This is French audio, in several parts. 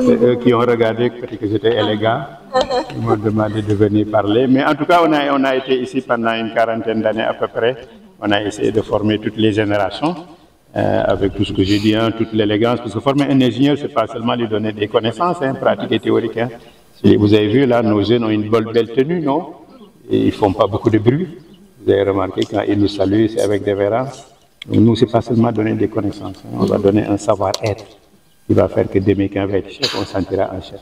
C'est eux qui ont regardé que j'étais élégant. Ils m'ont demandé de venir parler. Mais en tout cas, on a été ici pendant une quarantaine d'années à peu près. On a essayé de former toutes les générations, avec tout ce que j'ai dit, hein, toute l'élégance. Parce que former un ingénieur, ce n'est pas seulement lui donner des connaissances, hein, pratiques et théoriques. Hein. Vous avez vu, là, nos jeunes ont une belle tenue, non? Et ils ne font pas beaucoup de bruit. Vous avez remarqué, quand ils nous saluent, c'est avec des révérences. Nous, ce n'est pas seulement donner des connaissances. Hein. On va donner un savoir-être qui va faire que demain, quand on va être chef, on sentira un chef.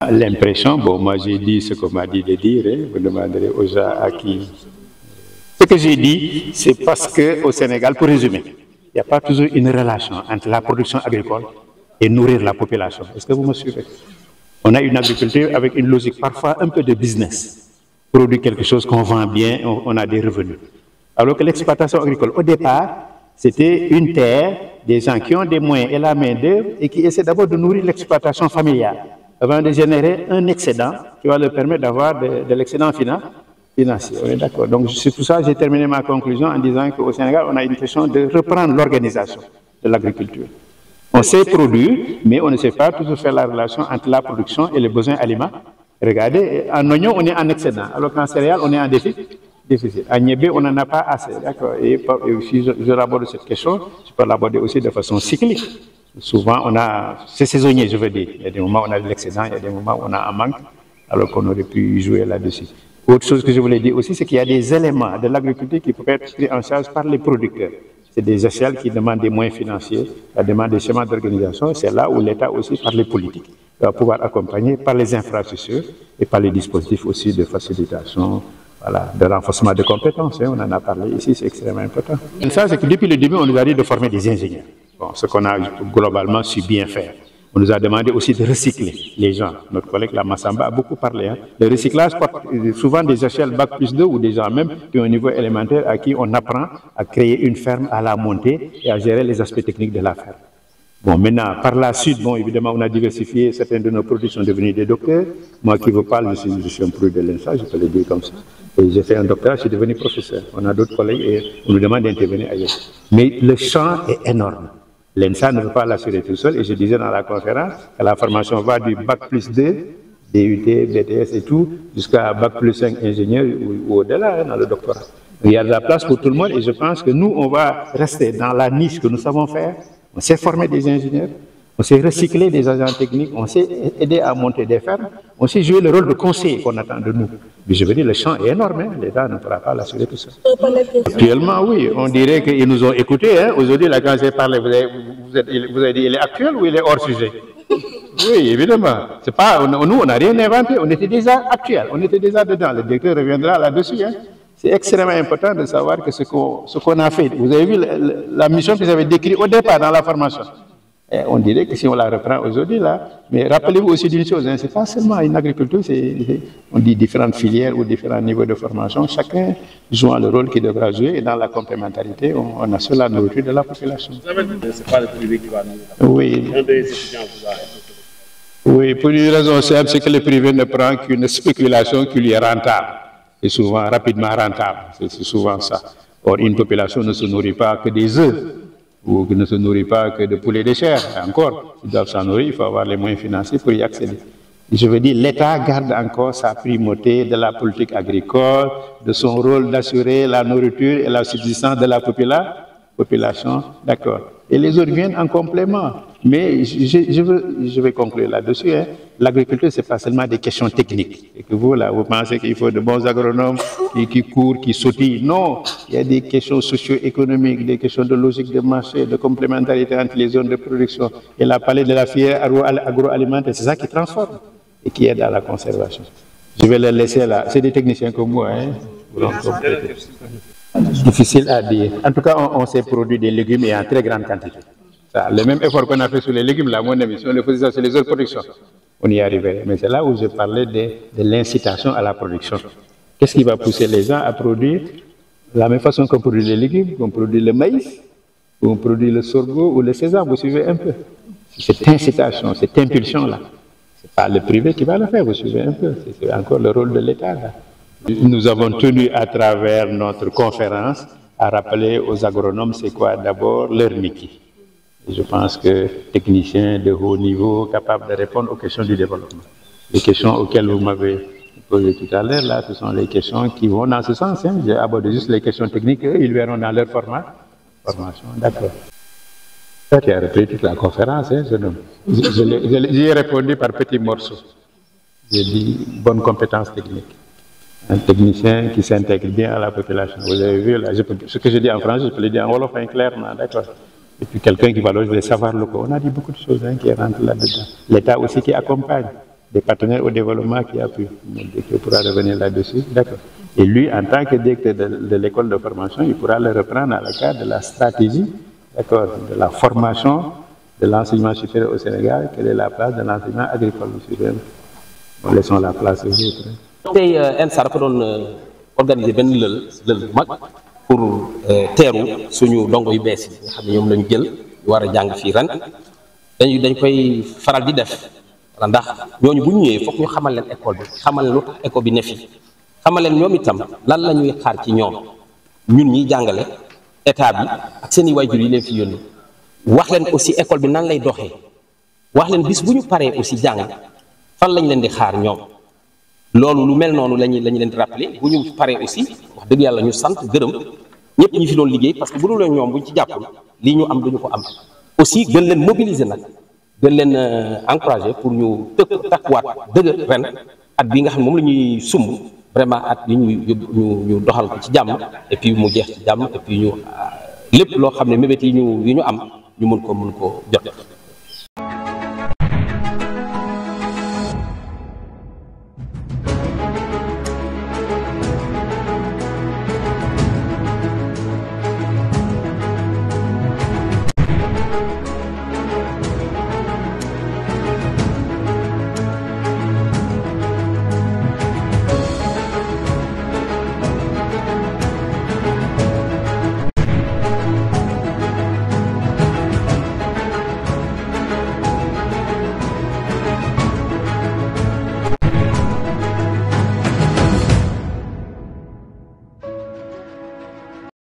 L'impression, bon, moi j'ai dit ce qu'on m'a dit de dire, hein, vous demanderez aux gens à qui. Ce que j'ai dit, c'est parce qu'au Sénégal, pour résumer, il n'y a pas toujours une relation entre la production agricole et nourrir la population. Est-ce que vous me suivez? On a une agriculture avec une logique parfois un peu de business. Produire quelque chose qu'on vend bien, on a des revenus. Alors que l'exploitation agricole, au départ, c'était une terre, des gens qui ont des moyens et la main-d'œuvre et qui essaient d'abord de nourrir l'exploitation familiale avant de générer un excédent qui va leur permettre d'avoir de l'excédent financier. On est d'accord. Donc, c'est pour ça que j'ai terminé ma conclusion en disant qu'au Sénégal, on a une question de reprendre l'organisation de l'agriculture. On sait produire, mais on ne sait pas toujours faire la relation entre la production et les besoins alimentaires. Regardez, en oignon, on est en excédent, alors qu'en céréales, on est en déficit. À Niébé, on n'en a pas assez. D'accord. Et si je aborde cette question, je peux l'aborder aussi de façon cyclique. Souvent, c'est saisonnier, je veux dire. Il y a des moments où on a de l'excédent, il y a des moments où on a un manque, alors qu'on aurait pu jouer là-dessus. Autre chose que je voulais dire aussi, c'est qu'il y a des éléments de l'agriculture qui peuvent être pris en charge par les producteurs. C'est des échelles qui demandent des moyens financiers, ça demande des schémas d'organisation. C'est là où l'État aussi, par les politiques, va pouvoir accompagner par les infrastructures et par les dispositifs aussi de facilitation, voilà, de renforcement de compétences. Hein, on en a parlé ici, c'est extrêmement important. Et ça, c'est que depuis le début, on nous a dit de former des ingénieurs. Bon, ce qu'on a globalement su bien faire. On nous a demandé aussi de recycler les gens. Notre collègue la Massamba a beaucoup parlé. Hein. Le recyclage porte souvent des échelles Bac+2 ou des gens même qui ont un niveau élémentaire à qui on apprend à créer une ferme, à la monter et à gérer les aspects techniques de la ferme. Bon, maintenant, par la suite, bon, évidemment, on a diversifié. Certains de nos produits sont devenus des docteurs. Moi qui vous parle, je suis un produit de l'INSA, je peux le dire comme ça. Et j'ai fait un doctorat, je suis devenu professeur. On a d'autres collègues et on nous demande d'intervenir ailleurs. Mais le champ est énorme. L'INSA ne peut pas l'assurer tout seul. Et je disais dans la conférence que la formation va du Bac+2, DUT, BTS et tout, jusqu'à Bac+5 ingénieur ou au-delà, dans le doctorat. Il y a de la place pour tout le monde et je pense que nous, on va rester dans la niche que nous savons faire. On sait former des ingénieurs, on sait recycler des agents techniques, on sait aider à monter des fermes, on sait jouer le rôle de conseiller qu'on attend de nous. Mais je veux dire, le champ est énorme, hein. L'État ne pourra pas l'assurer tout seul. Actuellement, oui, on dirait qu'ils nous ont écoutés. Hein. Aujourd'hui, là, quand j'ai parlé, vous avez dit, il est actuel ou il est hors sujet? Oui, évidemment. C'est pas, nous, on n'a rien inventé, on était déjà actuel, on était déjà dedans. Le directeur reviendra là-dessus. Hein. C'est extrêmement important de savoir que ce qu'on a fait, vous avez vu la mission que j'avais décrite au départ dans la formation. Et on dirait que si on la reprend aujourd'hui, là, mais rappelez-vous aussi d'une chose, hein, ce n'est pas seulement une agriculture, on dit différentes filières ou différents niveaux de formation, chacun jouant le rôle qu'il devra jouer et dans la complémentarité, on assure la nourriture de la population. Vous avez dit que ce n'est pas le privé qui va nous. Oui. Un des étudiants vous a écouté. Oui, pour une raison simple, c'est que le privé ne prend qu'une spéculation qui lui est rentable. Et souvent rapidement rentable, c'est souvent ça. Or, une population ne se nourrit pas que des œufs, ou ne se nourrit pas que de poulet de chair. Encore, ils doivent s'en nourrir, il faut avoir les moyens financiers pour y accéder. Je veux dire, l'État garde encore sa primauté de la politique agricole, de son rôle d'assurer la nourriture et la subsistance de la population, d'accord. Et les autres viennent en complément. Mais je vais conclure là-dessus. Hein. L'agriculture, ce n'est pas seulement des questions techniques. Et que vous, là, vous pensez qu'il faut de bons agronomes qui courent, qui sautillent. Non, il y a des questions socio-économiques, des questions de logique de marché, de complémentarité entre les zones de production. Et la palette de la filière agroalimentaire, c'est ça qui transforme et qui aide à la conservation. Je vais le laisser là. C'est des techniciens comme moi. Hein. Difficile à dire. En tout cas, on s'est produit des légumes et en très grande quantité. Ça, le même effort qu'on a fait sur les légumes, là, mon ami, si on le faisait ça sur les autres productions, on y arriverait. Mais c'est là où je parlais de l'incitation à la production. Qu'est-ce qui va pousser les gens à produire de la même façon qu'on produit les légumes, qu'on produit le maïs, qu'on produit le sorgho ou le sésame, vous suivez un peu. Cette incitation, cette impulsion-là, ce n'est pas le privé qui va le faire, vous suivez un peu. C'est encore le rôle de l'État, là. Nous avons tenu à travers notre conférence à rappeler aux agronomes c'est quoi d'abord leur métier. Je pense que techniciens de haut niveau capables de répondre aux questions du développement. Les questions auxquelles vous m'avez posées tout à l'heure, là, ce sont les questions qui vont dans ce sens. Hein. J'ai abordé juste les questions techniques, eux, ils verront dans leur formation. D'accord. Tu as repris toute la conférence, hein, jeune homme. J'y ai répondu par petits morceaux. J'ai dit bonne compétence technique. Un technicien qui s'intègre bien à la population. Vous avez vu, là, ce que je dis en français, je peux le dire en wolof, clairement, d'accord. Et puis quelqu'un qui valorise les savoirs locaux. On a dit beaucoup de choses qui rentrent là-dedans. L'État aussi qui accompagne, des partenaires au développement qui appuient. Il pourra revenir là-dessus, d'accord. Et lui, en tant que directeur de l'école de formation, il pourra le reprendre dans le cadre de la stratégie, d'accord, de la formation de l'enseignement supérieur au Sénégal, quelle est la place de l'enseignement agricole au Sénégal. Bon, laissons la place aux autres. tey ENSA dafa doon organiser benn lël bu mag pour teeru suñu ndongo yu bees yi nga xam ne ñoom lañu jël war a jàng fii ren dañ koy faral di def ndax ñooñu bu ñu ñëwee foog ñu xamal leen école bi xamal leen lu tax école bi ne fi xamal leen ñoom itam lan la ñuy xaar ci ñoom ñun ñiy jàngale état bi ak seen i waajur yi leen fi yónni wax leen aussi école bi nan lay doxee wax leen bis bu ñu paree aussi jàng fan lañ leen di xaar ñoom. loolu lu mel noonu lañu leen di rappeler bu ñu paree aussi wax dëgg yàlla ñu sant gërëm ñëpp ñi fi doon liggéey parce que bu dul ñoom buñ ci jàppul lii ñu am duñu ko am aussi gën leen mobiliser nag gën leen encourager pour ñu takkuwaat dëgg ren at bi nga xam ne moom la ñuy sumb vraiment at yi ñu doxal ko ci jàmm et puis mu jeex ci jàmm et puis ñu lépp loo xam ne mébét yi ñu am ñu mën ko jot